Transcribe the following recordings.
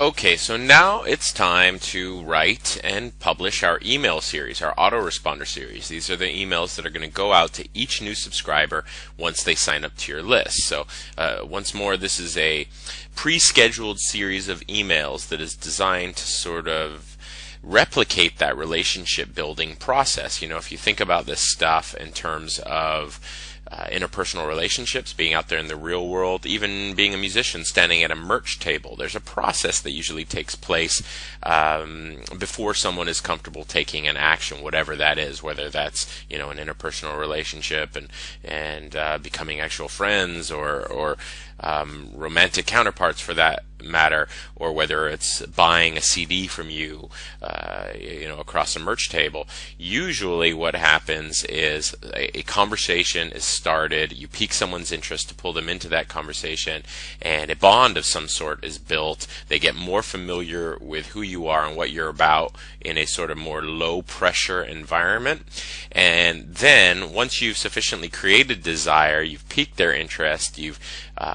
Okay, so now it's time to write and publish our email series, our autoresponder series. These are the emails that are going to go out to each new subscriber once they sign up to your list. So once more, this is a pre-scheduled series of emails that is designed to sort of replicate that relationship building process. You know, if you think about this stuff in terms of interpersonal relationships, being out there in the real world, even being a musician standing at a merch table, there's a process that usually takes place before someone is comfortable taking an action, whatever that is, whether that's, you know, an interpersonal relationship and becoming actual friends or romantic counterparts for that matter, or whether it's buying a CD from you, across a merch table. Usually what happens is a conversation is started, you pique someone's interest to pull them into that conversation, and a bond of some sort is built. They get more familiar with who you are and what you're about in a sort of more low pressure environment. And then once you've sufficiently created desire, you've piqued their interest, you've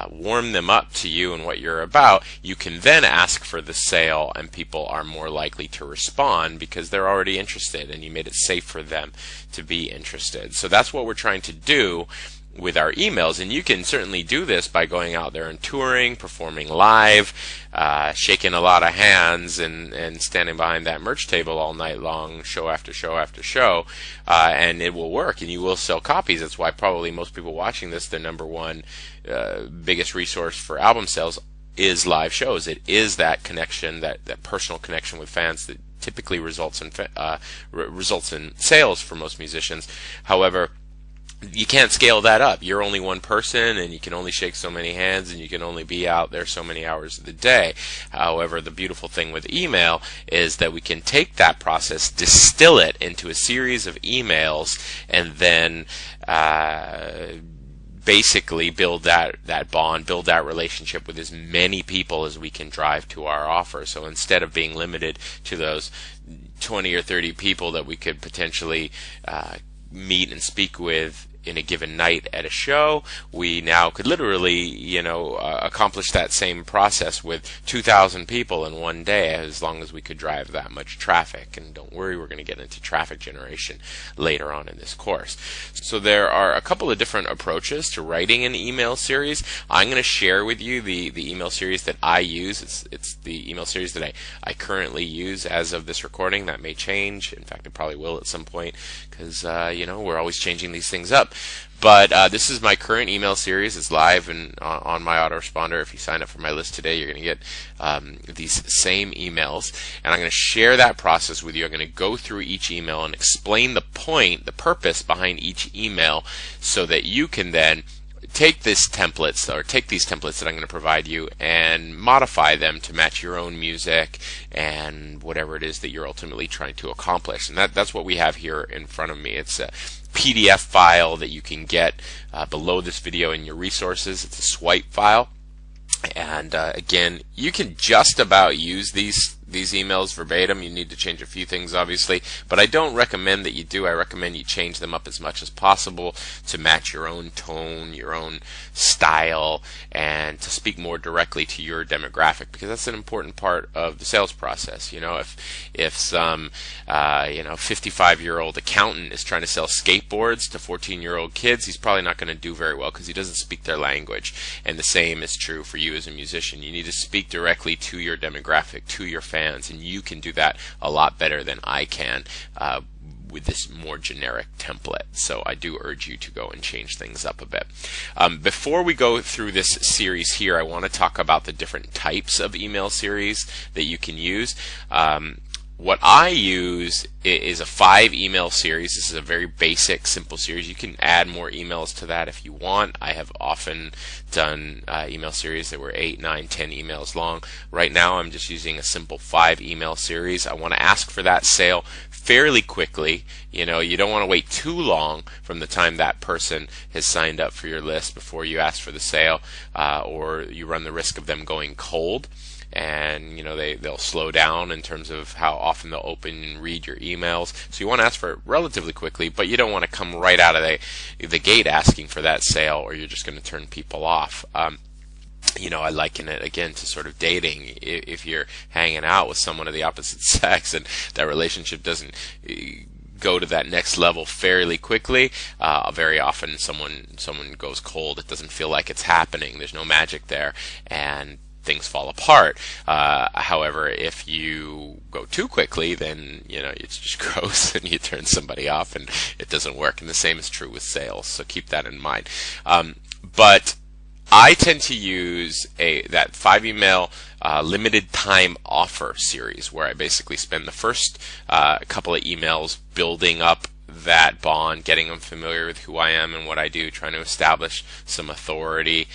warmed them up to you and what you're about, you can then ask for the sale, and people are more likely to respond because they're already interested and you made it safe for them to be interested. So that's what we're trying to do with our emails, and you can certainly do this by going out there and touring, performing live, shaking a lot of hands, and standing behind that merch table all night long, show after show after show, and it will work, and you will sell copies. That's why probably most people watching this, the number one biggest resource for album sales is live shows. It is that connection, that personal connection with fans that typically results in sales for most musicians. However, you can't scale that up. You're only one person, and you can only shake so many hands, and you can only be out there so many hours of the day. However, the beautiful thing with email is that we can take that process, distill it into a series of emails, and then basically build that bond, build that relationship with as many people as we can drive to our offer. So instead of being limited to those 20 or 30 people that we could potentially meet and speak with in a given night at a show, we now could literally, accomplish that same process with 2,000 people in one day, as long as we could drive that much traffic. And don't worry, we're going to get into traffic generation later on in this course. So there are a couple of different approaches to writing an email series. I'm going to share with you the email series that I use. It's the email series that I currently use as of this recording. That may change. In fact, it probably will at some point, because we're always changing these things up. But this is my current email series. It's live and on my autoresponder. If you sign up for my list today, you're going to get these same emails. And I'm going to share that process with you. I'm going to go through each email and explain the purpose behind each email, so that you can then take these templates that I'm going to provide you and modify them to match your own music and whatever it is that you're ultimately trying to accomplish. And that's what we have here in front of me. It's a PDF file that you can get below this video in your resources. It's a swipe file. And again, you can just about use these emails verbatim. You need to change a few things, obviously, but I don't recommend that you do. I recommend you change them up as much as possible to match your own tone, your own style, and to speak more directly to your demographic, because that's an important part of the sales process. If some 55-year-old accountant is trying to sell skateboards to 14-year-old kids, he's probably not going to do very well because he doesn't speak their language. And the same is true for you as a musician. You need to speak directly to your demographic, to your fans, and you can do that a lot better than I can with this more generic template. So I do urge you to go and change things up a bit. Before we go through this series here, I want to talk about the different types of email series that you can use. What I use is a 5 email series. This is a very basic, simple series. You can add more emails to that if you want. I have often done email series that were 8, 9, 10 emails long. Right now I'm just using a simple 5 email series. I want to ask for that sale fairly quickly. You don't want to wait too long from the time that person has signed up for your list before you ask for the sale, or you run the risk of them going cold. And they'll slow down in terms of how often they'll open and read your emails. So you want to ask for it relatively quickly, but you don't want to come right out of the gate asking for that sale, or you're just going to turn people off. I liken it again to sort of dating. If you're hanging out with someone of the opposite sex and that relationship doesn't go to that next level fairly quickly, very often someone goes cold. It doesn't feel like it's happening. There's no magic there, and things fall apart. However, if you go too quickly, then it's just gross, and you turn somebody off, and it doesn't work. And the same is true with sales. So keep that in mind. But I tend to use that 5-email limited time offer series, where I basically spend the first couple of emails building up that bond, getting them familiar with who I am and what I do, trying to establish some authority,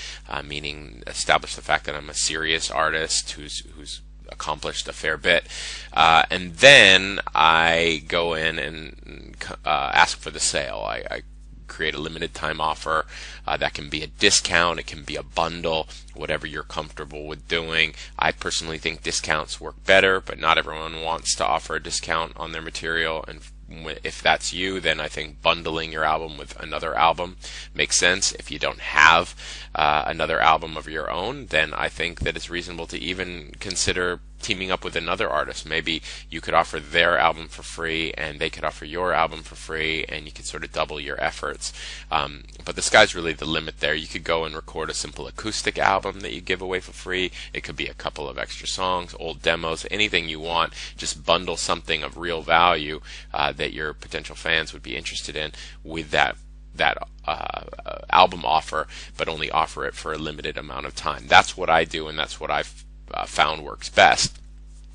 meaning establish the fact that I'm a serious artist who's accomplished a fair bit, and then I go in and ask for the sale. I create a limited time offer. That can be a discount, it can be a bundle, whatever you're comfortable with doing. I personally think discounts work better, but not everyone wants to offer a discount on their material, and if that's you, then I think bundling your album with another album makes sense. If you don't have another album of your own, then I think that it's reasonable to even consider teaming up with another artist. Maybe you could offer their album for free and they could offer your album for free, and you could sort of double your efforts. But the sky's really the limit there. You could go and record a simple acoustic album that you give away for free. It could be a couple of extra songs, old demos, anything you want. Just bundle something of real value that your potential fans would be interested in with that album offer, but only offer it for a limited amount of time. That's what I do, and that's what I've found works best.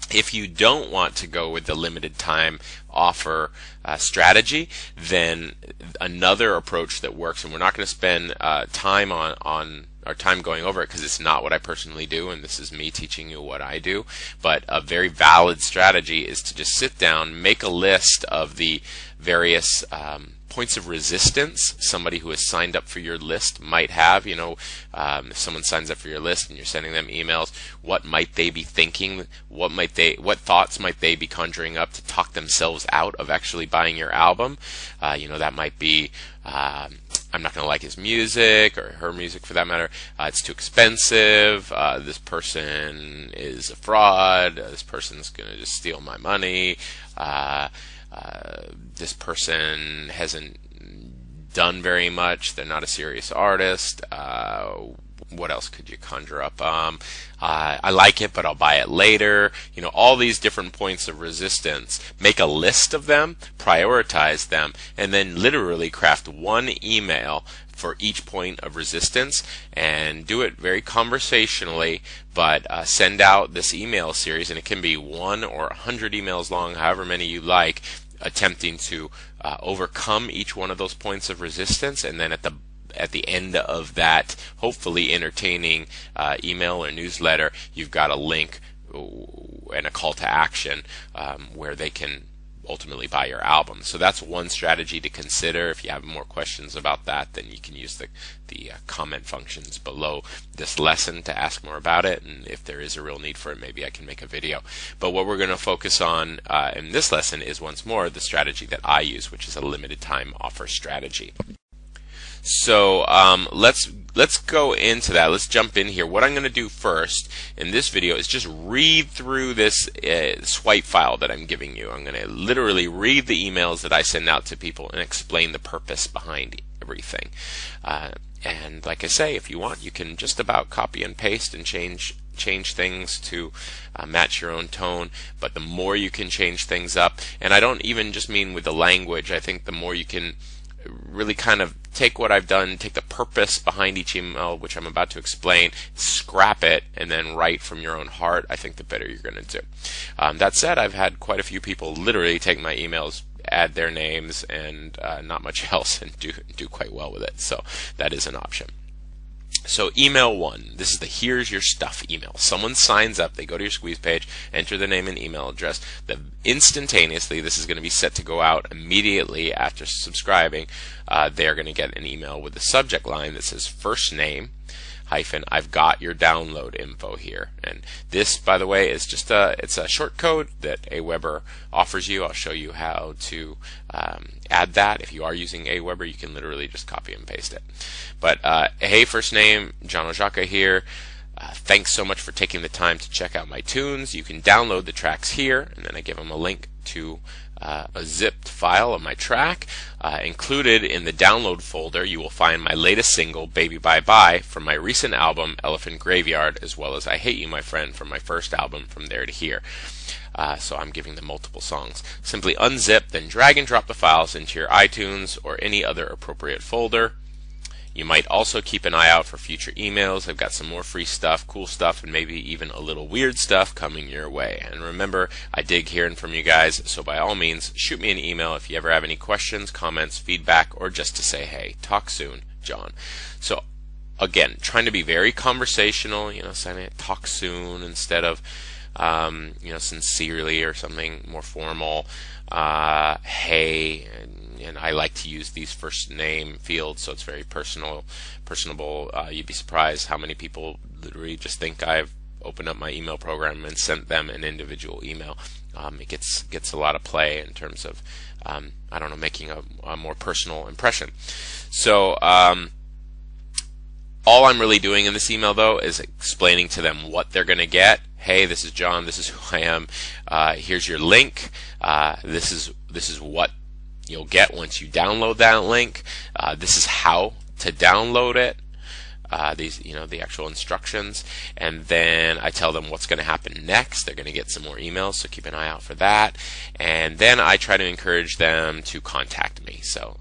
If you don't want to go with the limited time offer strategy, then another approach that works, and we're not going to spend time on our time going over it because it's not what I personally do, and this is me teaching you what I do, but a very valid strategy is to just sit down, make a list of the various points of resistance somebody who has signed up for your list might have. If someone signs up for your list and you're sending them emails, what might they be thinking? What thoughts might they be conjuring up to talk themselves out of actually buying your album? That might be, I'm not going to like his music, or her music for that matter. It's too expensive. This person is a fraud. This person's going to just steal my money. This person hasn't done very much. They're not a serious artist. What else could you conjure up? I like it, but I'll buy it later. All these different points of resistance. Make a list of them, prioritize them, and then literally craft one email for each point of resistance, and do it very conversationally, but send out this email series, and it can be 1 or 100 emails long, however many you like, attempting to overcome each one of those points of resistance, and then at the end of that hopefully entertaining email or newsletter, you've got a link and a call to action where they can ultimately buy your album. So that's one strategy to consider. If you have more questions about that, then you can use the comment functions below this lesson to ask more about it, and if there is a real need for it, maybe I can make a video. But what we're going to focus on in this lesson is, once more, the strategy that I use, which is a limited time offer strategy. So let's go into that. Let's jump in here. What I'm going to do first in this video is just read through this swipe file that I'm giving you. I'm going to literally read the emails that I send out to people and explain the purpose behind everything. And like I say, if you want, you can just about copy and paste and change things to match your own tone, but the more you can change things up, and I don't even just mean with the language, I think the more you can really kind of take what I've done, take the purpose behind each email, which I'm about to explain, scrap it, and then write from your own heart, I think the better you're going to do. That said, I've had quite a few people literally take my emails, add their names, and not much else, and do quite well with it. So that is an option. So email 1, this is the here's your stuff email. Someone signs up, they go to your squeeze page, enter their name and email address. Instantaneously, this is going to be set to go out immediately after subscribing. They're going to get an email with the subject line that says first name hyphen I've got your download info here. And this, by the way, is just it's a short code that Aweber offers you. I'll show you how to add that. If you are using Aweber, you can literally just copy and paste it. But hey, first name John Ojaka here. Thanks so much for taking the time to check out my tunes. You can download the tracks here, and then I give them a link to a zipped file of my track. Included in the download folder, you will find my latest single, Baby Bye Bye, from my recent album, Elephant Graveyard, as well as I Hate You, My Friend, from my first album, From There to Here. So I'm giving them multiple songs. Simply unzip, then drag and drop the files into your iTunes or any other appropriate folder. You might also keep an eye out for future emails. I've got some more free stuff, cool stuff, and maybe even a little weird stuff coming your way. And remember, I dig hearing from you guys, so by all means, shoot me an email if you ever have any questions, comments, feedback, or just to say, hey, talk soon, John. So again, trying to be very conversational, saying it, talk soon instead of, sincerely or something more formal. Hey, and I like to use these first name fields, so it's very personable. You'd be surprised how many people literally just think I've opened up my email program and sent them an individual email. It gets a lot of play in terms of making a more personal impression. So all I'm really doing in this email, though, is explaining to them what they're going to get. Hey, this is John. This is who I am. Here's your link. This is what you'll get once you download that link. This is how to download it. The actual instructions, and then I tell them what's going to happen next. They're going to get some more emails, so keep an eye out for that. And then I try to encourage them to contact me. So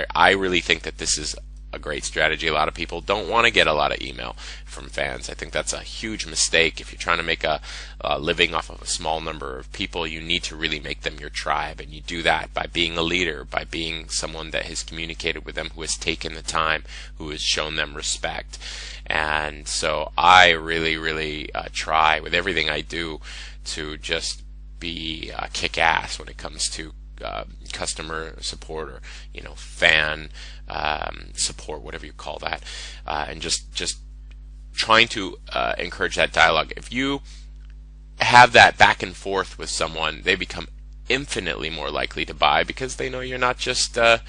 I really think that this is a great strategy. A lot of people don't want to get a lot of email from fans. I think that's a huge mistake. If you're trying to make a living off of a small number of people, you need to really make them your tribe, and you do that by being a leader, by being someone that has communicated with them, who has taken the time, who has shown them respect. And so I really try with everything I do to just be kick-ass when it comes to customer support, or fan support, whatever you call that, and just trying to encourage that dialogue. If you have that back and forth with someone, they become infinitely more likely to buy, because they know you're not just some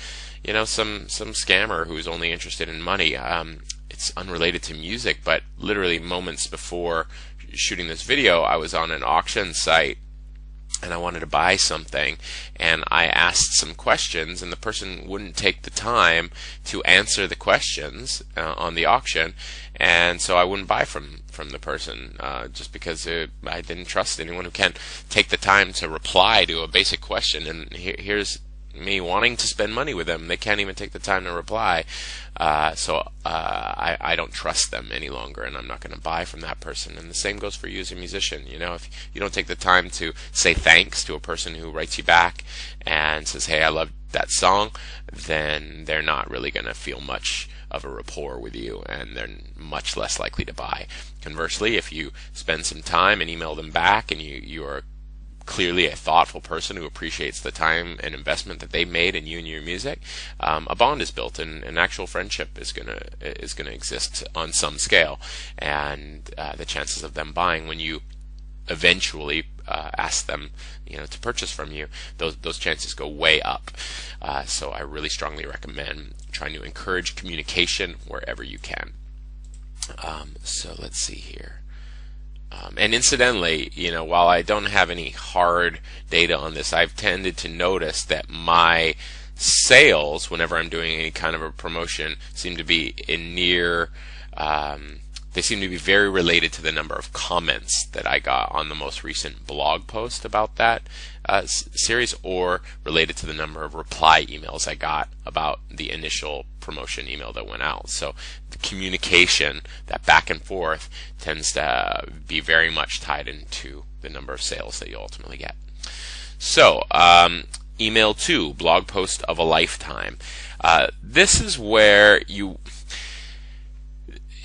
scammer who's only interested in money. It's unrelated to music, but literally moments before shooting this video, I was on an auction site and I wanted to buy something, and I asked some questions, and the person wouldn't take the time to answer the questions on the auction, and so I wouldn't buy from the person just because I didn't trust anyone who can't take the time to reply to a basic question. And here's me wanting to spend money with them. They can't even take the time to reply. So I don't trust them any longer, and I'm not going to buy from that person. And the same goes for you as a musician. If you don't take the time to say thanks to a person who writes you back and says, hey, I love that song, then they're not really going to feel much of a rapport with you, and they're much less likely to buy. Conversely, if you spend some time and email them back, and you are clearly a thoughtful person who appreciates the time and investment that they made in you and your music, a bond is built, and an actual friendship is gonna exist on some scale, and the chances of them buying when you eventually ask them to purchase from you, those chances go way up. So I really strongly recommend trying to encourage communication wherever you can. So let's see here. And incidentally, while I don't have any hard data on this, I've tended to notice that my sales, whenever I'm doing any kind of a promotion, seem to be they seem to be very related to the number of comments that I got on the most recent blog post about that series, or related to the number of reply emails I got about the initial promotion email that went out. So the communication, that back and forth, tends to be very much tied into the number of sales that you ultimately get. So email 2, blog post of a lifetime. This is where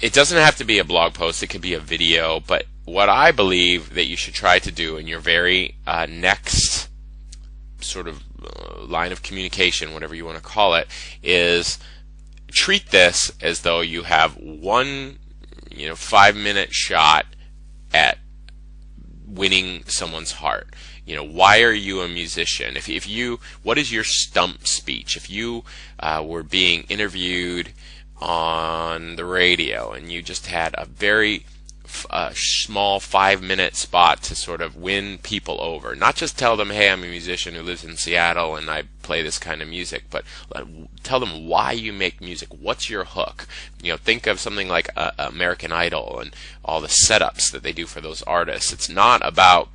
it doesn't have to be a blog post, it could be a video, but what I believe that you should try to do in your very next sort of line of communication, whatever you want to call it, is treat this as though you have one 5-minute shot at winning someone's heart. Why are you a musician? What is your stump speech? If you were being interviewed on the radio and you just had a very a small 5-minute spot to sort of win people over. Not just tell them, hey, I'm a musician who lives in Seattle and I play this kind of music, but tell them why you make music. What's your hook? Think of something like American Idol and all the setups that they do for those artists. It's not about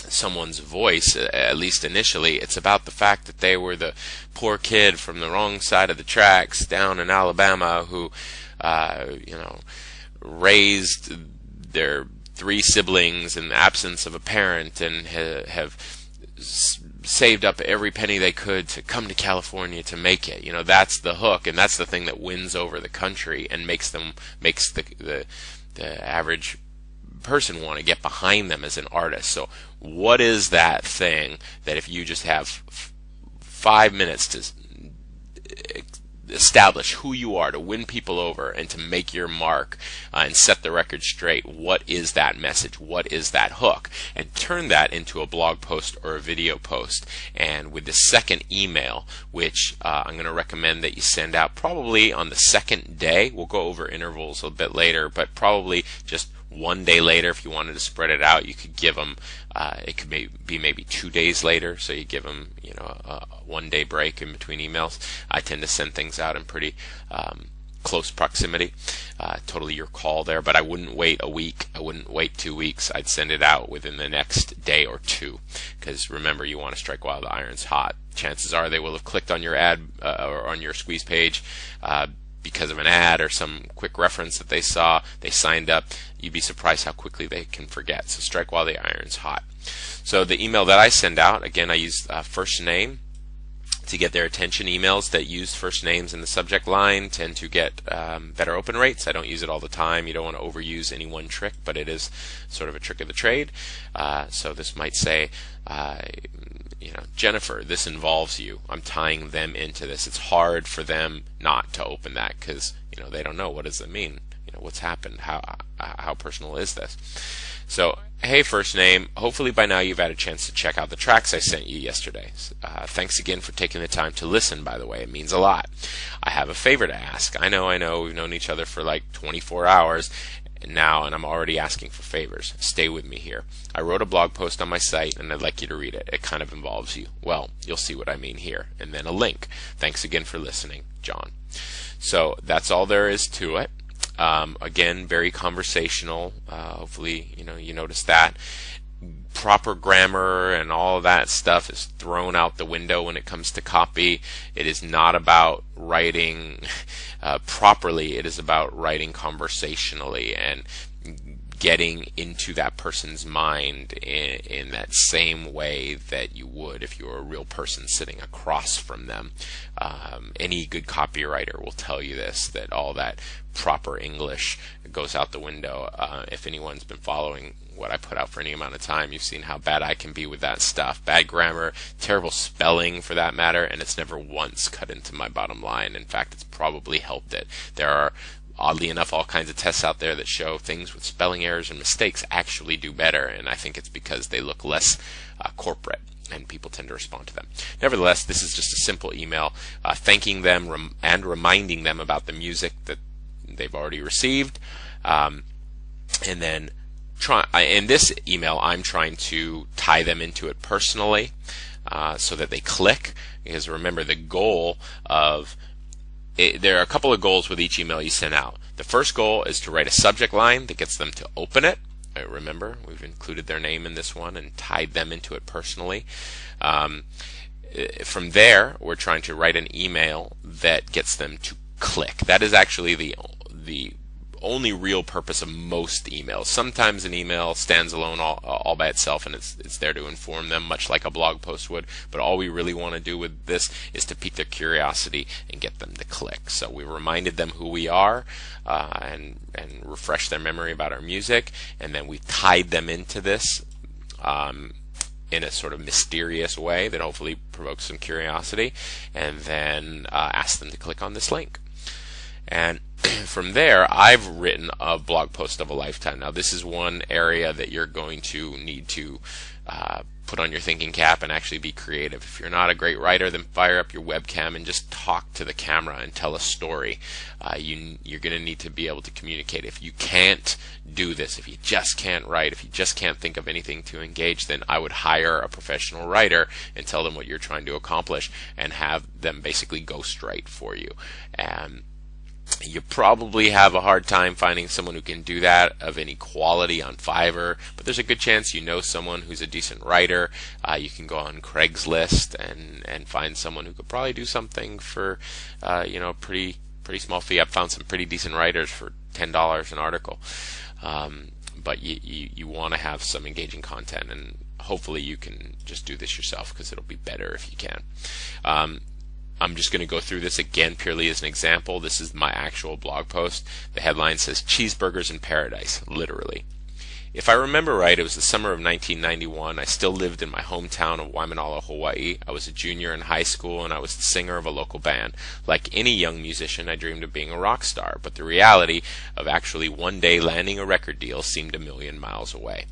someone's voice, at least initially. It's about the fact that they were the poor kid from the wrong side of the tracks down in Alabama who raised their 3 siblings in the absence of a parent and have saved up every penny they could to come to California to make it. That's the hook, and that's the thing that wins over the country and makes the average person want to get behind them as an artist. So what is that thing that if you just have 5 minutes to establish who you are, to win people over, and to make your mark and set the record straight, what is that message? What is that hook? And turn that into a blog post or a video post. And with the second email, which I'm going to recommend that you send out probably on the second day. We'll go over intervals a bit later, but probably just one day later. If you wanted to spread it out, you could give them it could be maybe 2 days later, so you give them a 1 day break in between emails. I tend to send things out in pretty close proximity. Totally your call there, but I wouldn't wait a week. I wouldn't wait 2 weeks. I'd send it out within the next day or two, because remember, you want to strike while the iron's hot. Chances are they will have clicked on your ad or on your squeeze page because of an ad or some quick reference that they saw. They signed up. You'd be surprised how quickly they can forget. So strike while the iron's hot. So the email that I send out, again, I use first name to get their attention. Emails that use first names in the subject line tend to get better open rates. I don't use it all the time. You don't want to overuse any one trick, but it is sort of a trick of the trade. So this might say, Jennifer, this involves you. I'm tying them into this. It's hard for them not to open that because they don't know, what does it mean. What's happened? How personal is this? So, hey, first name, hopefully by now you've had a chance to check out the tracks I sent you yesterday. Thanks again for taking the time to listen, by the way. It means a lot. I have a favor to ask. I know, we've known each other for like 24 hours now, and I'm already asking for favors. Stay with me here. I wrote a blog post on my site, and I'd like you to read it. It kind of involves you. Well, you'll see what I mean here. And then a link. Thanks again for listening, John. So that's all there is to it. Again, very conversational. Hopefully, you noticed that. Proper grammar and all of that stuff is thrown out the window when it comes to copy. It is not about writing properly. It is about writing conversationally and getting into that person's mind in that same way that you would if you were a real person sitting across from them. Any good copywriter will tell you this, that all that proper English goes out the window. If anyone's been following what I put out for any amount of time, you've seen how bad I can be with that stuff. Bad grammar, terrible spelling for that matter, and it's never once cut into my bottom line. In fact, it's probably helped it. There are, oddly enough, all kinds of tests out there that show things with spelling errors and mistakes actually do better, and I think it's because they look less corporate, and people tend to respond to them. Nevertheless, this is just a simple email thanking them and reminding them about the music that they've already received. And then in this email, I'm trying to tie them into it personally so that they click, because remember, the goal of there are a couple of goals with each email you send out. The first goal is to write a subject line that gets them to open it. Remember, we've included their name in this one and tied them into it personally. From there, we're trying to write an email that gets them to click. That is actually the only real purpose of most emails. Sometimes an email stands alone all by itself, and it's there to inform them, much like a blog post would. But all we really want to do with this is to pique their curiosity and get them to click. So we reminded them who we are and refreshed their memory about our music, and then we tied them into this in a sort of mysterious way that hopefully provokes some curiosity, and then asked them to click on this link. And from there, I've written a blog post of a lifetime. Now, this is one area that you're going to need to put on your thinking cap and actually be creative. If you're not a great writer, then fire up your webcam and just talk to the camera and tell a story. You're going to need to be able to communicate. If you can't do this, if you just can't write, if you just can't think of anything to engage, then I would hire a professional writer and tell them what you're trying to accomplish and have them basically ghostwrite for you. And you probably have a hard time finding someone who can do that of any quality on Fiverr, but there's a good chance you know someone who's a decent writer. You can go on Craigslist and find someone who could probably do something for pretty small fee. I've found some pretty decent writers for $10 an article, but you want to have some engaging content, and hopefully you can just do this yourself because it'll be better if you can. I'm just going to go through this again purely as an example. This is my actual blog post. The headline says, "Cheeseburgers in Paradise," literally. If I remember right, it was the summer of 1991. I still lived in my hometown of Waimanalo, Hawaii. I was a junior in high school, and I was the singer of a local band. Like any young musician, I dreamed of being a rock star, but the reality of actually one day landing a record deal seemed a million miles away.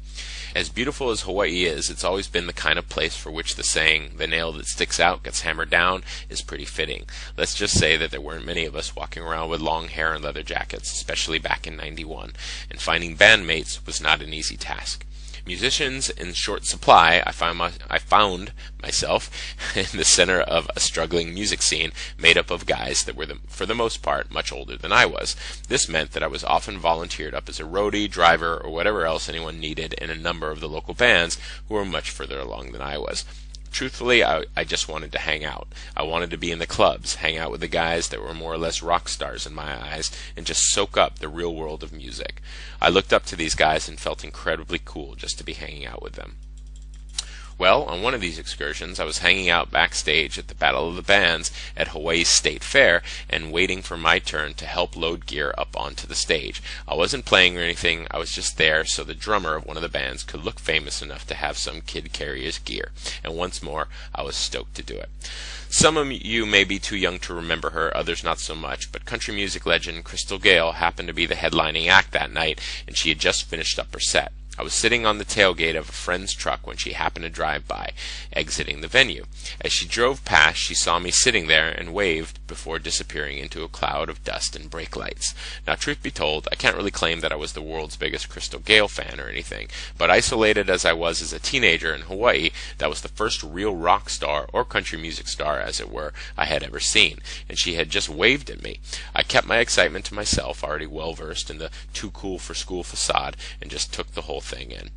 As beautiful as Hawaii is, it's always been the kind of place for which the saying, "the nail that sticks out gets hammered down," is pretty fitting. Let's just say that there weren't many of us walking around with long hair and leather jackets, especially back in '91, and finding bandmates was not an easy task. Musicians in short supply, I found myself in the center of a struggling music scene made up of guys that were, for the most part, much older than I was. This meant that I was often volunteered up as a roadie, driver, or whatever else anyone needed in a number of the local bands who were much further along than I was. Truthfully, I just wanted to hang out. I wanted to be in the clubs, hang out with the guys that were more or less rock stars in my eyes, and just soak up the real world of music. I looked up to these guys and felt incredibly cool just to be hanging out with them. Well, on one of these excursions, I was hanging out backstage at the Battle of the Bands at Hawaii's State Fair and waiting for my turn to help load gear up onto the stage. I wasn't playing or anything, I was just there so the drummer of one of the bands could look famous enough to have some kid carry his gear. And once more, I was stoked to do it. Some of you may be too young to remember her, others not so much, but country music legend Crystal Gayle happened to be the headlining act that night, and she had just finished up her set. I was sitting on the tailgate of a friend's truck when she happened to drive by, exiting the venue. As she drove past, she saw me sitting there and waved before disappearing into a cloud of dust and brake lights. Now, truth be told, I can't really claim that I was the world's biggest Crystal Gayle fan or anything, but isolated as I was as a teenager in Hawaii, that was the first real rock star, or country music star as it were, I had ever seen, and she had just waved at me. I kept my excitement to myself, already well versed in the too cool for school facade, and just took the whole thing in.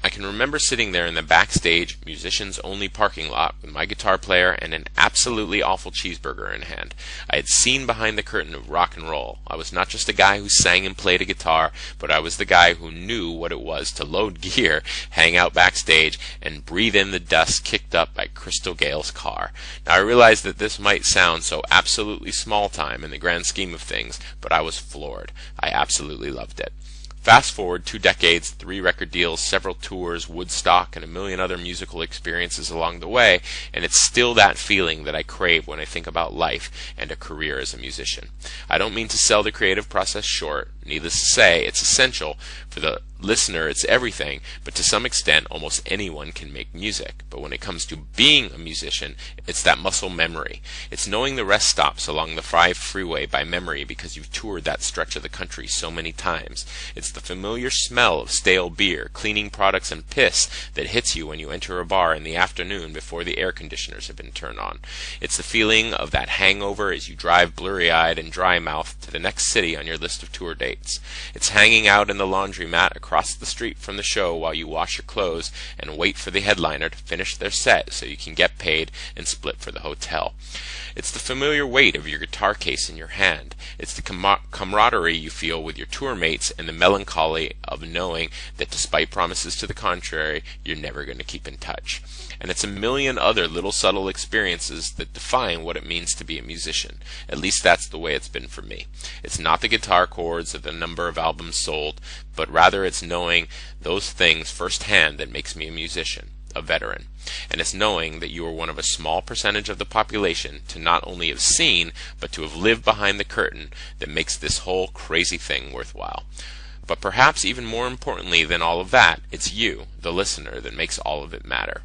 I can remember sitting there in the backstage, musicians-only parking lot with my guitar player and an absolutely awful cheeseburger in hand. I had seen behind the curtain of rock and roll. I was not just a guy who sang and played a guitar, but I was the guy who knew what it was to load gear, hang out backstage, and breathe in the dust kicked up by Crystal Gayle's car. Now, I realize that this might sound so absolutely small time in the grand scheme of things, but I was floored. I absolutely loved it. Fast forward 2 decades, 3 record deals, several tours, Woodstock, and a million other musical experiences along the way, and it's still that feeling that I crave when I think about life and a career as a musician. I don't mean to sell the creative process short. Needless to say, it's essential. For the listener, it's everything, but to some extent, almost anyone can make music. But when it comes to being a musician, it's that muscle memory. It's knowing the rest stops along the 5 freeway by memory because you've toured that stretch of the country so many times. It's the familiar smell of stale beer, cleaning products, and piss that hits you when you enter a bar in the afternoon before the air conditioners have been turned on. It's the feeling of that hangover as you drive blurry-eyed and dry-mouthed to the next city on your list of tour dates. It's hanging out in the laundromat across the street from the show while you wash your clothes and wait for the headliner to finish their set so you can get paid and split for the hotel. It's the familiar weight of your guitar case in your hand. It's the camaraderie you feel with your tour mates and the melancholy of knowing that despite promises to the contrary, you're never going to keep in touch. And it's a million other little subtle experiences that define what it means to be a musician. At least that's the way it's been for me. It's not the guitar chords or the number of albums sold, but rather it's knowing those things firsthand that makes me a musician. a veteran. And it's knowing that you are one of a small percentage of the population to not only have seen, but to have lived behind the curtain that makes this whole crazy thing worthwhile. But perhaps even more importantly than all of that, it's you, the listener, that makes all of it matter.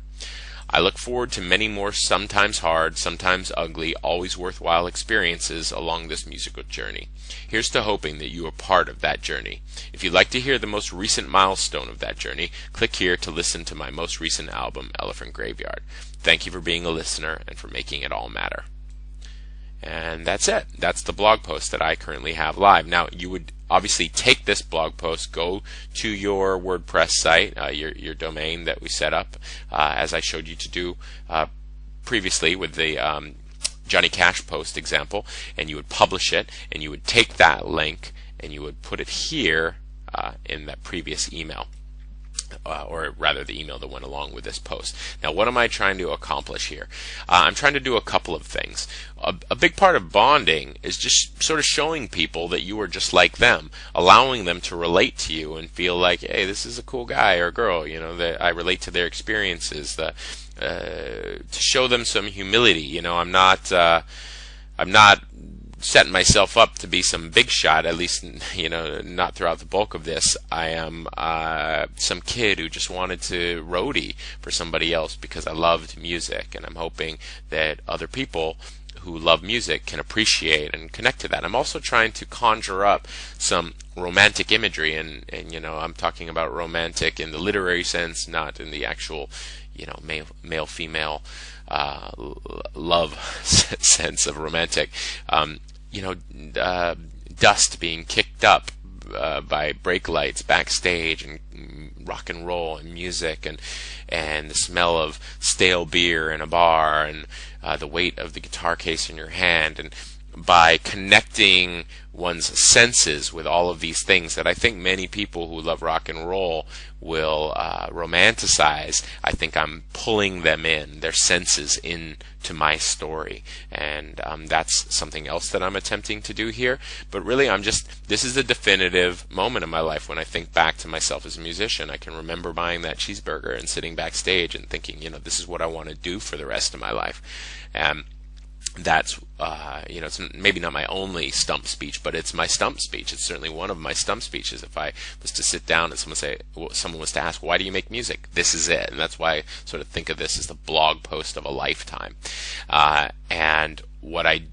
I look forward to many more sometimes hard, sometimes ugly, always worthwhile experiences along this musical journey. Here's to hoping that you are part of that journey. If you'd like to hear the most recent milestone of that journey, click here to listen to my most recent album, Elephant Graveyard. Thank you for being a listener and for making it all matter. And that's it. That's the blog post that I currently have live. Now, you would obviously take this blog post, go to your WordPress site, your domain that we set up, as I showed you to do previously with the Johnny Cash post example, and you would publish it, and you would take that link and you would put it here in that previous email. Or rather the email that went along with this post. Now, what am I trying to accomplish here? I'm trying to do a couple of things. A big part of bonding is just sort of showing people that you are just like them, allowing them to relate to you and feel like, hey, this is a cool guy or girl, that I relate to their experiences. To show them some humility. I'm not setting myself up to be some big shot, at least not throughout the bulk of this. I am some kid who just wanted to roadie for somebody else because I loved music, and I'm hoping that other people who love music can appreciate and connect to that. I'm also trying to conjure up some romantic imagery, and I'm talking about romantic in the literary sense, not in the actual male female love sense of romantic. Dust being kicked up by brake lights backstage, and rock and roll and music, and the smell of stale beer in a bar, and the weight of the guitar case in your hand. And by connecting one's senses with all of these things that I think many people who love rock and roll will romanticize, I think I'm pulling them in, their senses, into my story. And that's something else that I'm attempting to do here. But really, this is a definitive moment in my life when I think back to myself as a musician. I can remember buying that cheeseburger and sitting backstage and thinking, this is what I want to do for the rest of my life. That's it's maybe not my only stump speech, but it's my stump speech. It's certainly one of my stump speeches. If I was to sit down and someone was to ask, why do you make music? This is it. And that's why I sort of think of this as the blog post of a lifetime. And what I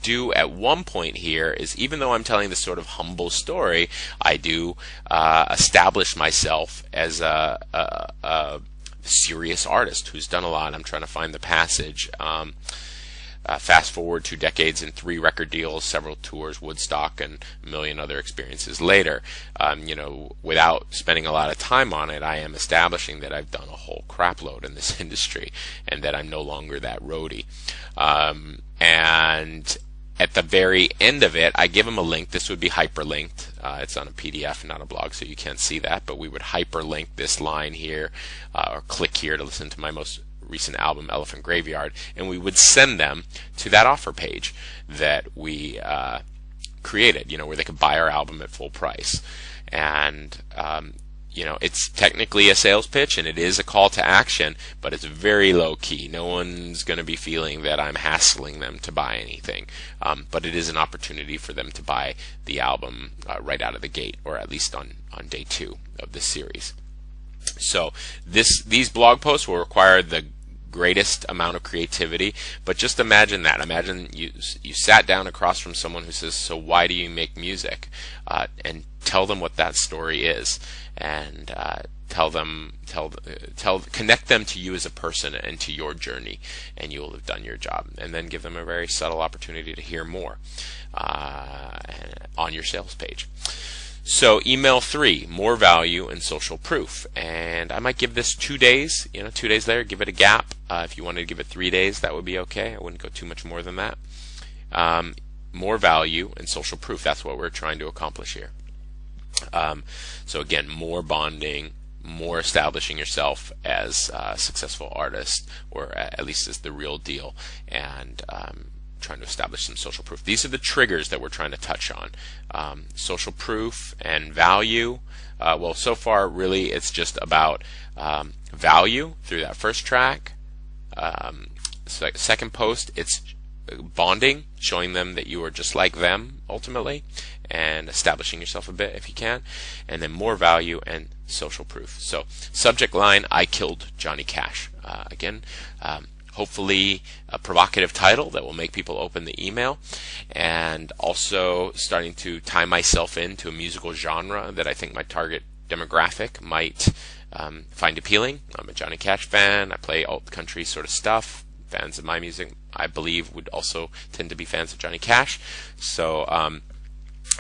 do at one point here is, even though I'm telling this sort of humble story, I do establish myself as a serious artist who's done a lot. I'm trying to find the passage. Fast forward 2 decades and 3 record deals, several tours, Woodstock, and a million other experiences later. Without spending a lot of time on it, I am establishing that I've done a whole crapload in this industry, and that I'm no longer that roadie. And at the very end of it, I give them a link. This would be hyperlinked. It's on a PDF, not a blog, so you can't see that. But we would hyperlink this line here, or click here to listen to my most recent album, Elephant Graveyard, and we would send them to that offer page that we created, where they could buy our album at full price. And it's technically a sales pitch, and it is a call to action, but it's very low key. No one's going to be feeling that I'm hassling them to buy anything, but it is an opportunity for them to buy the album right out of the gate, or at least on day 2 of this series. So these blog posts will require the greatest amount of creativity, but just imagine that. Imagine you sat down across from someone who says, so why do you make music? And tell them what that story is, and connect them to you as a person and to your journey, and you will have done your job. And then give them a very subtle opportunity to hear more on your sales page. So email 3, more value and social proof. And I might give this 2 days, 2 days later, give it a gap. If you wanted to give it 3 days, that would be okay. I wouldn't go too much more than that. More value and social proof. That's what we're trying to accomplish here. So again, more bonding, more establishing yourself as a successful artist, or at least as the real deal, and trying to establish some social proof. These are the triggers that we're trying to touch on. Social proof and value well, so far really it's just about value through that first track. Second post, it's bonding, showing them that you are just like them ultimately, and establishing yourself a bit if you can, and then more value and social proof. So subject line, I killed Johnny Cash. Again, hopefully a provocative title that will make people open the email, and also starting to tie myself into a musical genre that I think my target demographic might find appealing. I'm a Johnny Cash fan. I play alt country sort of stuff. Fans of my music, I believe, would also tend to be fans of Johnny Cash. So I'm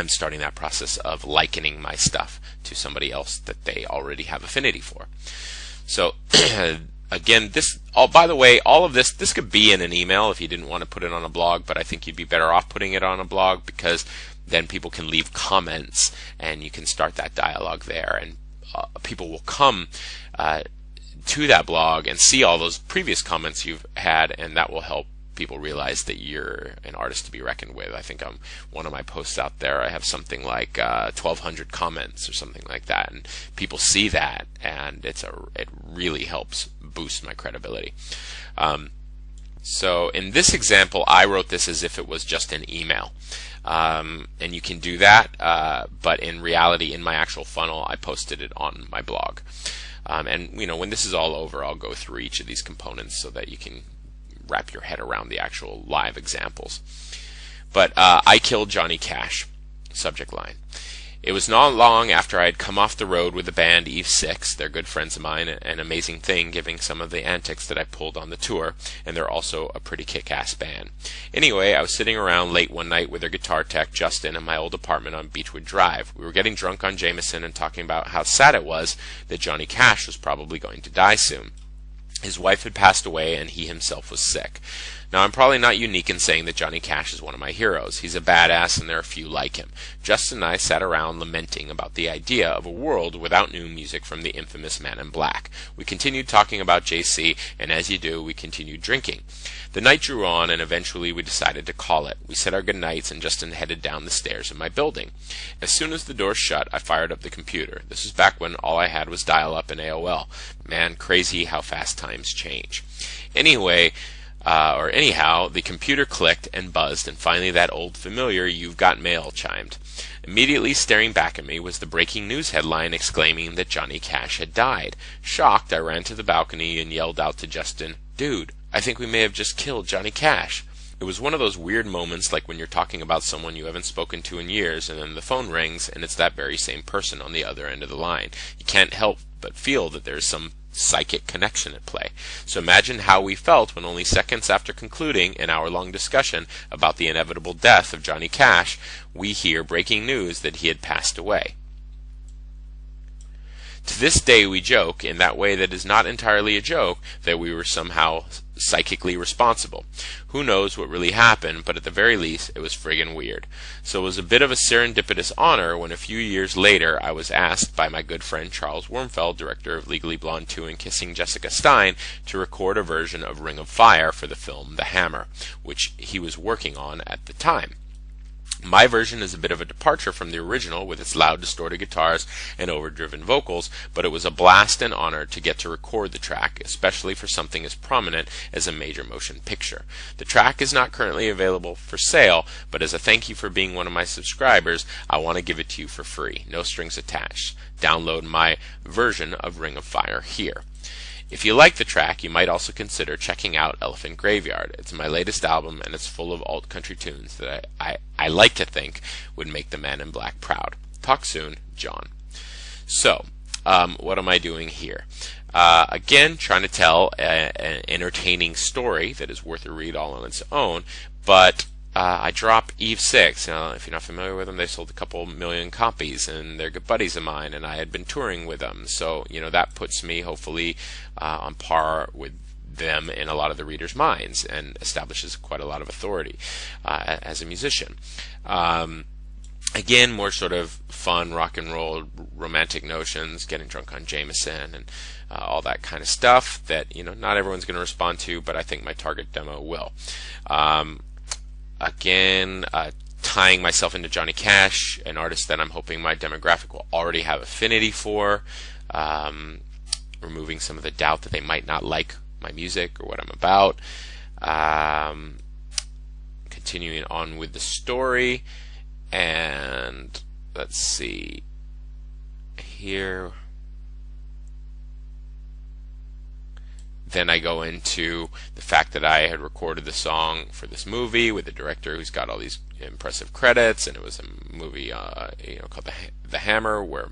starting that process of likening my stuff to somebody else that they already have affinity for. So again, by the way, all of this could be in an email if you didn't want to put it on a blog, but I think you'd be better off putting it on a blog, because then people can leave comments and you can start that dialogue there, and people will come to that blog and see all those previous comments you've had, and that will help people realize that you're an artist to be reckoned with. I think on one of my posts out there, I have something like 1,200 comments or something like that, and people see that, and it really helps boost my credibility. So in this example, I wrote this as if it was just an email. And you can do that, but in reality, in my actual funnel, I posted it on my blog. And when this is all over, I'll go through each of these components so that you can wrap your head around the actual live examples. But I killed Johnny Cash, subject line. It was not long after I had come off the road with the band Eve 6. They're good friends of mine, an amazing thing given some of the antics that I pulled on the tour, and they're also a pretty kick-ass band. Anyway, I was sitting around late one night with their guitar tech, Justin, in my old apartment on Beechwood Drive. We were getting drunk on Jameson and talking about how sad it was that Johnny Cash was probably going to die soon. His wife had passed away, and he himself was sick. Now, I'm probably not unique in saying that Johnny Cash is one of my heroes. He's a badass, and there are few like him. Justin and I sat around lamenting about the idea of a world without new music from the infamous Man in Black. We continued talking about JC, and as you do, we continued drinking. The night drew on, and eventually we decided to call it. We said our goodnights, and Justin headed down the stairs in my building. As soon as the door shut, I fired up the computer. This was back when all I had was dial-up and AOL. Man, crazy how fast times change. Anyhow, the computer clicked and buzzed, and finally that old familiar "You've got mail" chimed. Immediately staring back at me was the breaking news headline exclaiming that Johnny Cash had died. Shocked, I ran to the balcony and yelled out to Justin, "Dude, I think we may have just killed Johnny Cash." It was one of those weird moments like when you're talking about someone you haven't spoken to in years, and then the phone rings and it's that very same person on the other end of the line. You can't help but feel that there's some psychic connection at play. So imagine how we felt when only seconds after concluding an hour-long discussion about the inevitable death of Johnny Cash, we hear breaking news that he had passed away. To this day we joke, in that way that is not entirely a joke, that we were somehow psychically responsible. Who knows what really happened, but at the very least it was friggin' weird. So it was a bit of a serendipitous honor when a few years later I was asked by my good friend Charles Wormfeld, director of Legally Blonde 2 and Kissing Jessica Stein, to record a version of Ring of Fire for the film The Hammer, which he was working on at the time. My version is a bit of a departure from the original with its loud distorted guitars and overdriven vocals, but it was a blast and honor to get to record the track, especially for something as prominent as a major motion picture. The track is not currently available for sale, but as a thank you for being one of my subscribers, I want to give it to you for free, no strings attached. Download my version of Ring of Fire here. If you like the track, you might also consider checking out Elephant Graveyard. It's my latest album, and it's full of alt-country tunes that I like to think would make the Man in Black proud. Talk soon, John. So, what am I doing here? Again, trying to tell an entertaining story that is worth a read all on its own, but I drop Eve 6. If you're not familiar with them, they sold a couple million copies, and they're good buddies of mine, and I had been touring with them. So, that puts me, hopefully, on par with them in a lot of the readers' minds and establishes quite a lot of authority as a musician. Again, more sort of fun, rock and roll, romantic notions, getting drunk on Jameson, and all that kind of stuff that, not everyone's going to respond to, but I think my target demo will. Again, tying myself into Johnny Cash, an artist that I'm hoping my demographic will already have affinity for, removing some of the doubt that they might not like my music or what I'm about, continuing on with the story, and let's see here. Then I go into the fact that I had recorded the song for this movie with the director who's got all these impressive credits, and it was a movie called The Hammer, where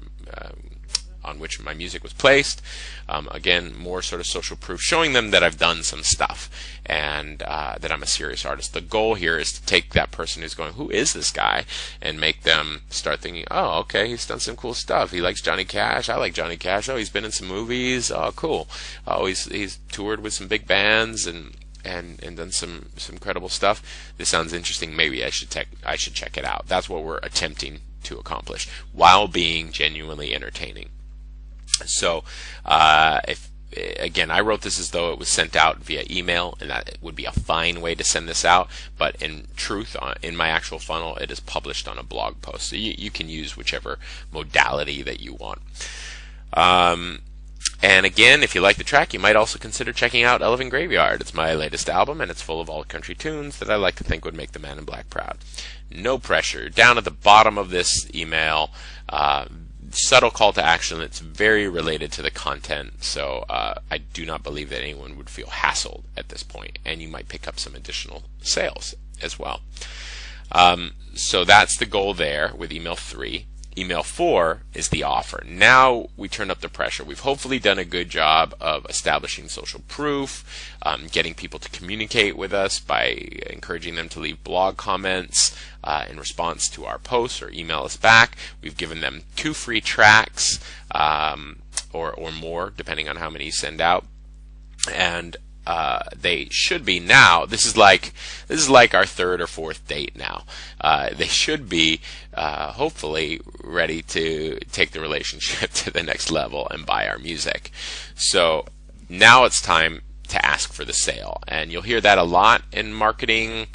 on which my music was placed. Again, more sort of social proof, showing them that I've done some stuff and that I'm a serious artist. The goal here is to take that person who's going, who is this guy, and make them start thinking, oh, okay, he's done some cool stuff. He likes Johnny Cash. I like Johnny Cash. Oh, he's been in some movies. Oh, cool. Oh, he's toured with some big bands and done some credible stuff. This sounds interesting. Maybe I should check it out. That's what we're attempting to accomplish while being genuinely entertaining. So, again, I wrote this as though it was sent out via email, and that would be a fine way to send this out. But in truth, in my actual funnel, it is published on a blog post. So you can use whichever modality that you want. And again, if you like the track, you might also consider checking out Elephant Graveyard. It's my latest album, and it's full of all country tunes that I like to think would make the Man in Black proud. No pressure. Down at the bottom of this email, subtle call to action that's very related to the content, so I do not believe that anyone would feel hassled at this point, and you might pick up some additional sales as well. So that's the goal there with email 3. Email 4 is the offer. Now we turn up the pressure. We've hopefully done a good job of establishing social proof, getting people to communicate with us by encouraging them to leave blog comments in response to our posts or email us back. We've given them 2 free tracks or more, depending on how many you send out. And they should be now. This is like our 3rd or 4th date now. They should be hopefully ready to take the relationship to the next level and buy our music. So now it's time to ask for the sale, and you'll hear that a lot in marketing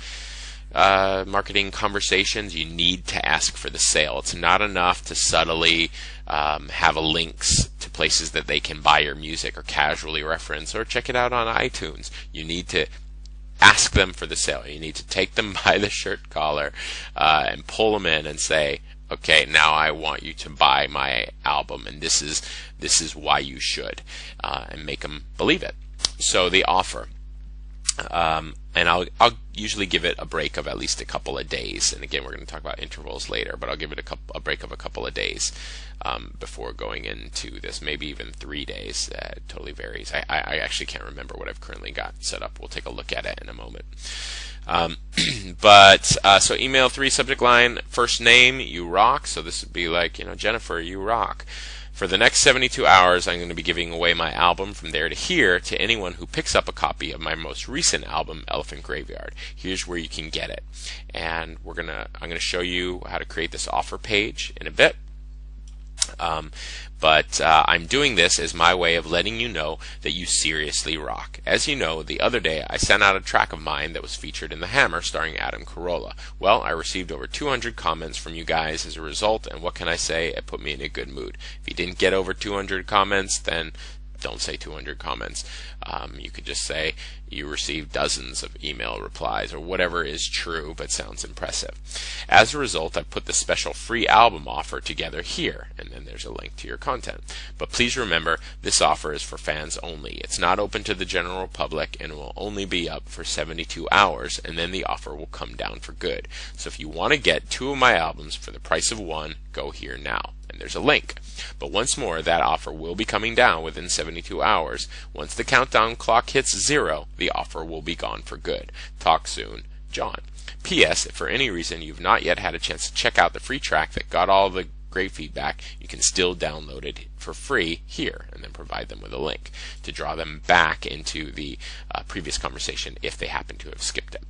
conversations. You need to ask for the sale. It's not enough to subtly have links to places that they can buy your music or casually reference or check it out on iTunes. You need to ask them for the sale. You need to take them by the shirt collar and pull them in and say, okay, now I want you to buy my album, and this is why you should, and make them believe it. So the offer. And I'll usually give it a break of at least a couple of days. And again, we're going to talk about intervals later, but I'll give it a break of a couple of days before going into this. Maybe even 3 days. It totally varies. I actually can't remember what I've currently got set up. We'll take a look at it in a moment. So email 3, subject line, first name, you rock. So this would be like, Jennifer, you rock. For the next 72 hours, I'm going to be giving away my album From There to Here to anyone who picks up a copy of my most recent album, Elephant Graveyard. Here's where you can get it. And I'm going to show you how to create this offer page in a bit. But I'm doing this as my way of letting you know that you seriously rock. As you know, the other day I sent out a track of mine that was featured in The Hammer starring Adam Carolla. Well, I received over 200 comments from you guys as a result, and what can I say? It put me in a good mood. If you didn't get over 200 comments, then don't say 200 comments. You could just say you received dozens of email replies or whatever is true but sounds impressive. As a result, I put the special free album offer together here, and then there's a link to your content. But please remember, this offer is for fans only. It's not open to the general public, and it will only be up for 72 hours, and then the offer will come down for good. So if you want to get 2 of my albums for the price of 1, go here now. And there's a link. But once more, that offer will be coming down within 72 hours. Once the countdown clock hits 0, the offer will be gone for good. Talk soon, John. P.S. If for any reason you've not yet had a chance to check out the free track that got all the great feedback, you can still download it for free here, and then provide them with a link to draw them back into the previous conversation if they happen to have skipped it.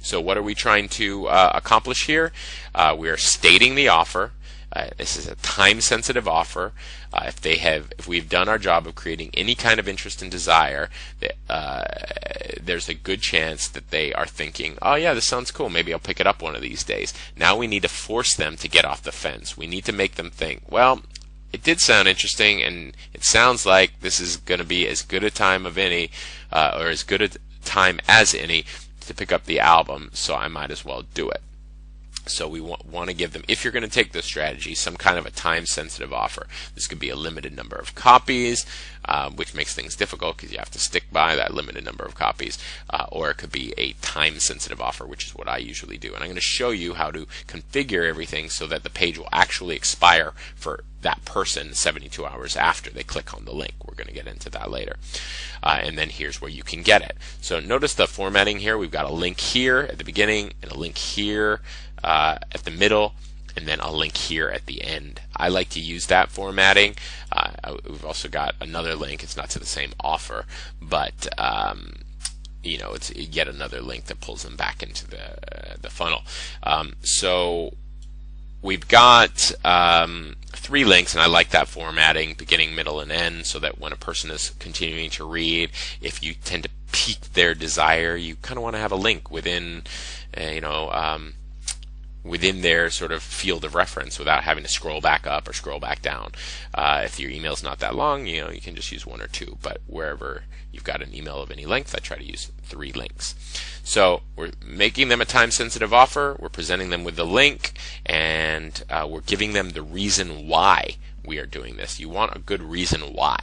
So what are we trying to accomplish here? We are stating the offer. This is a time-sensitive offer. If we've done our job of creating any kind of interest and desire, there's a good chance that they are thinking, oh yeah, this sounds cool, maybe I'll pick it up one of these days. Now we need to force them to get off the fence. We need to make them think, well, it did sound interesting, and it sounds like this is going to be as good a time of any, or as good a time as any to pick up the album, so I might as well do it. So we want to give them, if you're going to take this strategy, some kind of a time-sensitive offer. This could be a limited number of copies, which makes things difficult because you have to stick by that limited number of copies, or it could be a time-sensitive offer, which is what I usually do. And I'm going to show you how to configure everything so that the page will actually expire for that person 72 hours after they click on the link. We're going to get into that later. And then here's where you can get it. So notice the formatting here. We've got a link here at the beginning and a link here at the middle, and then a link here at the end. I like to use that formatting. We've also got another link. It's not to the same offer, but it's yet another link that pulls them back into the funnel. So we've got 3 links, and I like that formatting, beginning, middle, and end, so that when a person is continuing to read, if you tend to pique their desire, you kind of want to have a link within, within their sort of field of reference without having to scroll back up or scroll back down. If your email's not that long, you can just use 1 or 2, but wherever you've got an email of any length, I try to use 3 links. So we're making them a time-sensitive offer, we're presenting them with the link, and we're giving them the reason why we are doing this. You want a good reason why.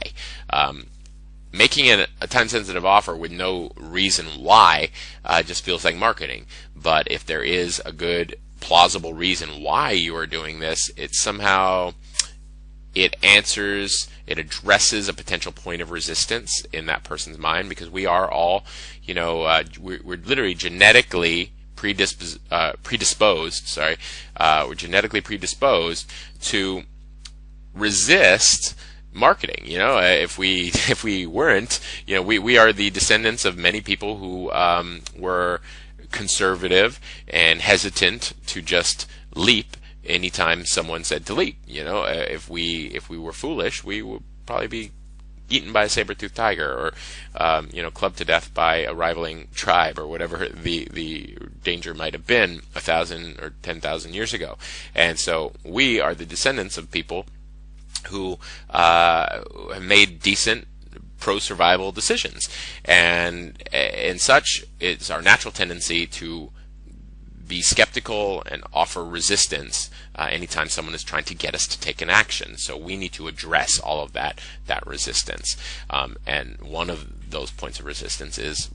Making it a time-sensitive offer with no reason why just feels like marketing. But if there is a good plausible reason why you are doing this, it addresses a potential point of resistance in that person's mind, because we are all, we're literally genetically predisposed. We're genetically predisposed to resist marketing. If we weren't, we are the descendants of many people who were conservative and hesitant to just leap anytime someone said to leap. If we were foolish, we would probably be eaten by a saber-toothed tiger, or clubbed to death by a rivaling tribe, or whatever the danger might have been 1,000 or 10,000 years ago. And so we are the descendants of people who have made decent pro-survival decisions, and such, it's our natural tendency to be skeptical and offer resistance anytime someone is trying to get us to take an action. So we need to address all of that resistance, and one of those points of resistance is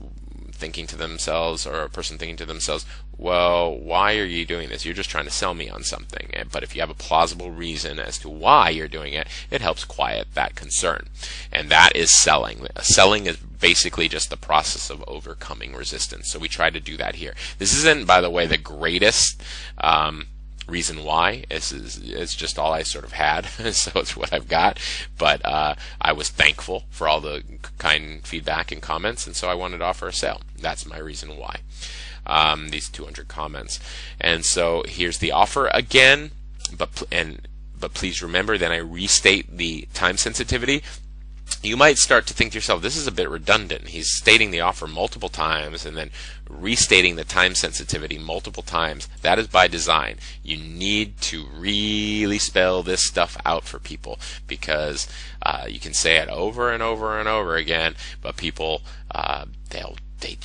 thinking to themselves, or a person thinking to themselves, well, why are you doing this? You're just trying to sell me on something. But if you have a plausible reason as to why you're doing it, it helps quiet that concern. And that is selling. Selling is basically just the process of overcoming resistance. So we try to do that here. This isn't, by the way, the greatest reason why. It's just all I sort of had, so it's what I've got. But I was thankful for all the kind feedback and comments, and so I wanted to offer a sale. That's my reason why. These 200 comments. And so here's the offer again, but please remember, then I restate the time sensitivity. You might start to think to yourself, this is a bit redundant. He's stating the offer multiple times and then restating the time sensitivity multiple times. That is by design. You need to really spell this stuff out for people, because you can say it over and over and over again, but people, it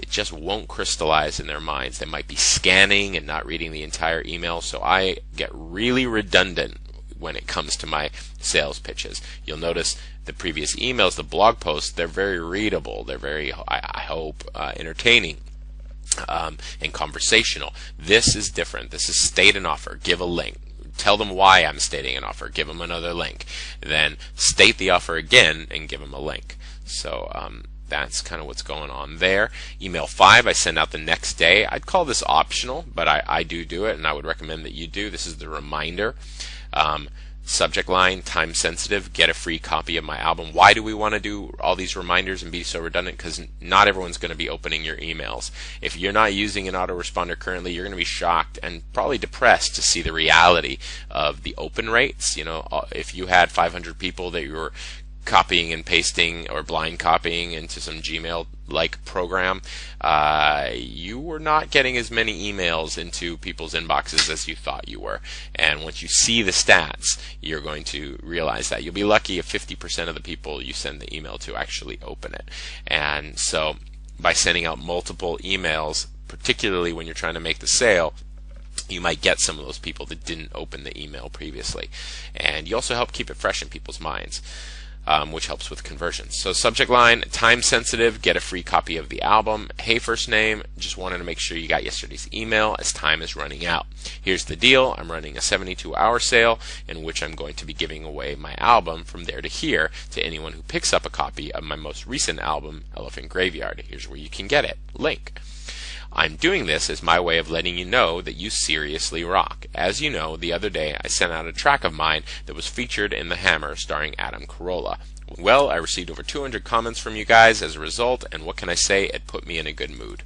just won't crystallize in their minds. They might be scanning and not reading the entire email. So I get really redundant when it comes to my sales pitches. You'll notice the previous emails, the blog posts, they're very readable. They're very, I hope, entertaining and conversational. This is different. This is state an offer, give a link. Tell them why I'm stating an offer, give them another link. Then state the offer again and give them a link. So that's kind of what's going on there. Email 5, I send out the next day. I'd call this optional, but I do it, and I would recommend that you do. This is the reminder. Subject line, time sensitive, get a free copy of my album. Why do we want to do all these reminders and be so redundant? Because not everyone's going to be opening your emails. If you're not using an autoresponder currently, you're going to be shocked and probably depressed to see the reality of the open rates. You know, if you had 500 people that you were copying and pasting or blind copying into some Gmail-like program, you were not getting as many emails into people's inboxes as you thought you were. And once you see the stats, you're going to realize that. You'll be lucky if 50% of the people you send the email to actually open it. And so by sending out multiple emails, particularly when you're trying to make the sale, you might get some of those people that didn't open the email previously. And you also help keep it fresh in people's minds, which helps with conversions. So subject line, time sensitive, get a free copy of the album. Hey, first name, just wanted to make sure you got yesterday's email as time is running out. Here's the deal, I'm running a 72-hour sale in which I'm going to be giving away my album From There to Here to anyone who picks up a copy of my most recent album, Elephant Graveyard. Here's where you can get it. Link. I'm doing this as my way of letting you know that you seriously rock. As you know, the other day I sent out a track of mine that was featured in The Hammer starring Adam Carolla. Well, I received over 200 comments from you guys as a result, and what can I say? It put me in a good mood.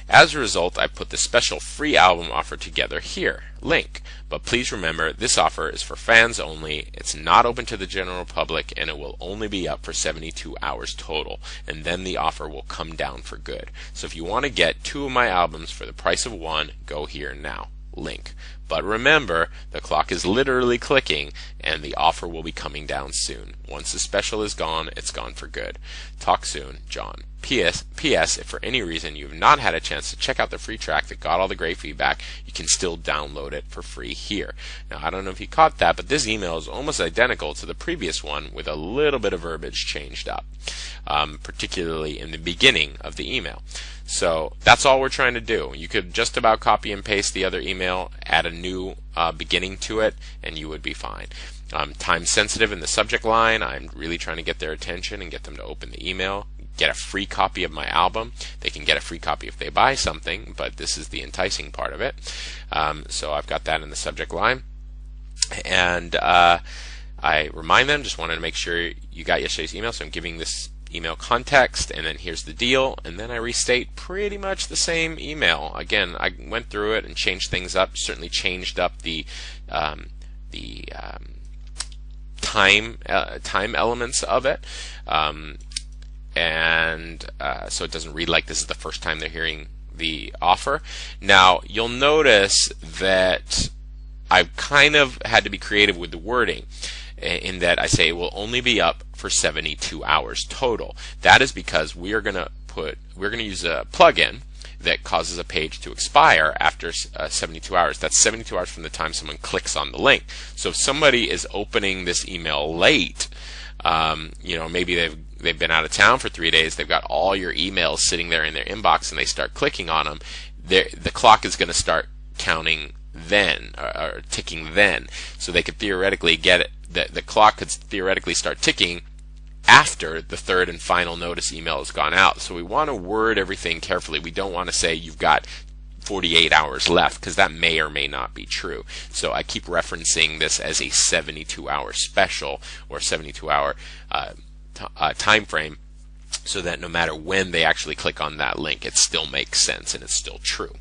As a result, I put this special free album offer together here. Link. But please remember, this offer is for fans only. It's not open to the general public, and it will only be up for 72 hours total. And then the offer will come down for good. So if you want to get 2 of my albums for the price of 1, go here now. Link. But remember, the clock is literally clicking, and the offer will be coming down soon. Once the special is gone, it's gone for good. Talk soon, John. P.S. If for any reason you have not had a chance to check out the free track that got all the great feedback, you can still download it for free here. Now, I don't know if you caught that, but this email is almost identical to the previous one with a little bit of verbiage changed up, particularly in the beginning of the email. So that's all we're trying to do. You could just about copy and paste the other email, add a new beginning to it, and you would be fine. Time sensitive in the subject line. I'm really trying to get their attention and get them to open the email. Get a free copy of my album. They can get a free copy if they buy something, but this is the enticing part of it. So I've got that in the subject line. And I remind them, just wanted to make sure you got yesterday's email, so I'm giving this email context, and then here's the deal, and then I restate pretty much the same email. Again, I went through it and changed things up, certainly changed up the time elements of it, and so it doesn't read like this is the first time they're hearing the offer. Now, you'll notice that I've kind of had to be creative with the wording, in that I say it will only be up for 72 hours total. That is because we're going to use a plugin that causes a page to expire after 72 hours. That's 72 hours from the time someone clicks on the link. So if somebody is opening this email late, maybe they've been out of town for 3 days, they've got all your emails sitting there in their inbox, and they start clicking on them, the clock is going to start counting then, or ticking then. So they could theoretically get it. The clock could theoretically start ticking after the third and final notice email has gone out. So we want to word everything carefully. We don't want to say you've got 48 hours left, because that may or may not be true. So I keep referencing this as a 72-hour special or 72-hour time frame, so that no matter when they actually click on that link, it still makes sense and it's still true.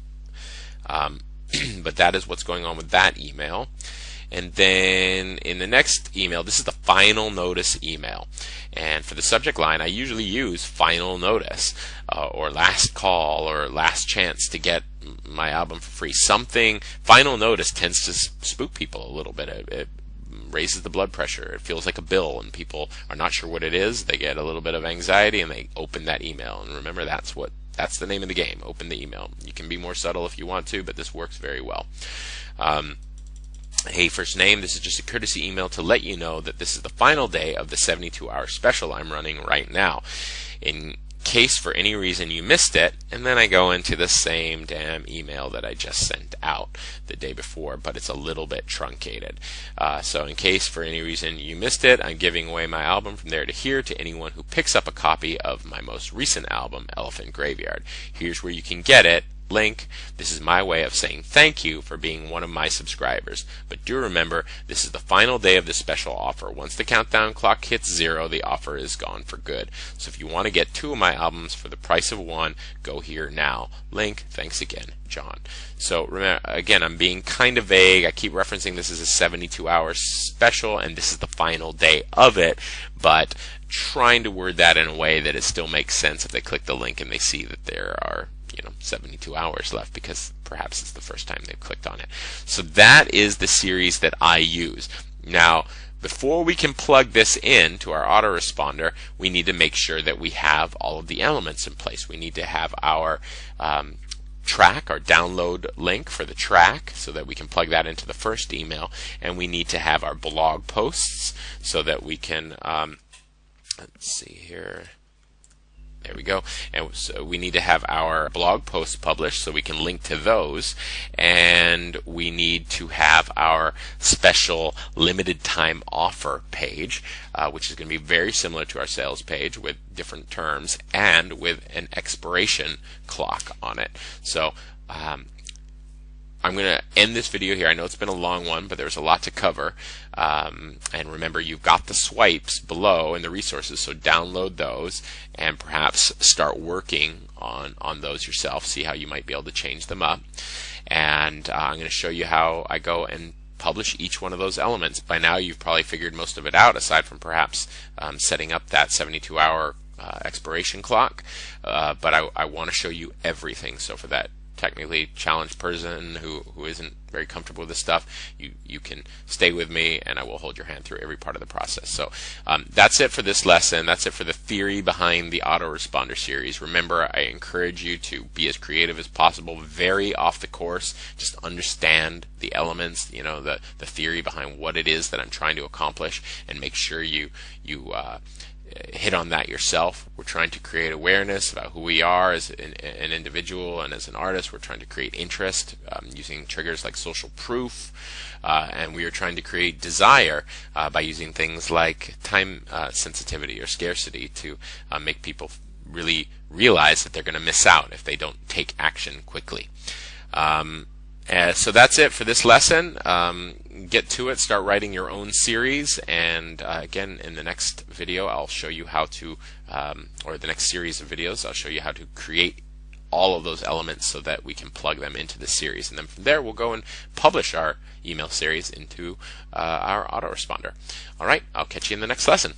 But that is what's going on with that email. And then in the next email, this is the final notice email. And for the subject line, I usually use final notice, or last call, or last chance to get my album for free. Final notice tends to spook people a little bit. It raises the blood pressure. It feels like a bill, and people are not sure what it is. They get a little bit of anxiety, and they open that email. And remember, that's the name of the game. Open the email. You can be more subtle if you want to, but this works very well. Hey, first name, this is just a courtesy email to let you know that this is the final day of the 72-hour special I'm running right now. In case for any reason you missed it, and then I go into the same damn email that I just sent out the day before, but it's a little bit truncated. So in case for any reason you missed it, I'm giving away my album From There to Here to anyone who picks up a copy of my most recent album, Elephant Graveyard. Here's where you can get it. link. This is my way of saying thank you for being one of my subscribers. But do remember, this is the final day of this special offer. Once the countdown clock hits 0, the offer is gone for good. So if you want to get 2 of my albums for the price of 1, go here now. Link. Thanks again, John. So remember, again, I'm being kind of vague. I keep referencing this as a 72-hour special, and this is the final day of it, but trying to word that in a way that it still makes sense if they click the link and they see that there are 72 hours left, because perhaps it's the first time they've clicked on it. So that is the series that I use. Now, before we can plug this in to our autoresponder, we need to make sure that we have all of the elements in place. We need to have our track, our download link for the track, so that we can plug that into the first email, and we need to have our blog posts so that we can let's see here. There we go. And so we need to have our blog posts published so we can link to those, and we need to have our special limited time offer page, which is going to be very similar to our sales page with different terms and with an expiration clock on it. So I'm going to end this video here. I know it's been a long one, but there's a lot to cover. And remember, you've got the swipes below and the resources, so download those and perhaps start working on those yourself. See how you might be able to change them up. And I'm going to show you how I go and publish each one of those elements. By now, you've probably figured most of it out, aside from perhaps setting up that 72-hour expiration clock. But I want to show you everything. So for that technically challenged person who isn't very comfortable with this stuff, you can stay with me and I will hold your hand through every part of the process. So that's it for this lesson. That's it for the theory behind the autoresponder series. Remember, I encourage you to be as creative as possible, vary off the course, just understand the elements, the theory behind what it is that I'm trying to accomplish, and make sure you hit on that yourself. We're trying to create awareness about who we are as an individual and as an artist. We're trying to create interest using triggers like social proof, and we are trying to create desire by using things like time sensitivity or scarcity to make people really realize that they're going to miss out if they don't take action quickly. So that's it for this lesson. Get to it, start writing your own series, and again, in the next video I'll show you how to, or the next series of videos, I'll show you how to create all of those elements so that we can plug them into the series. And then from there we'll go and publish our email series into our autoresponder. Alright, I'll catch you in the next lesson.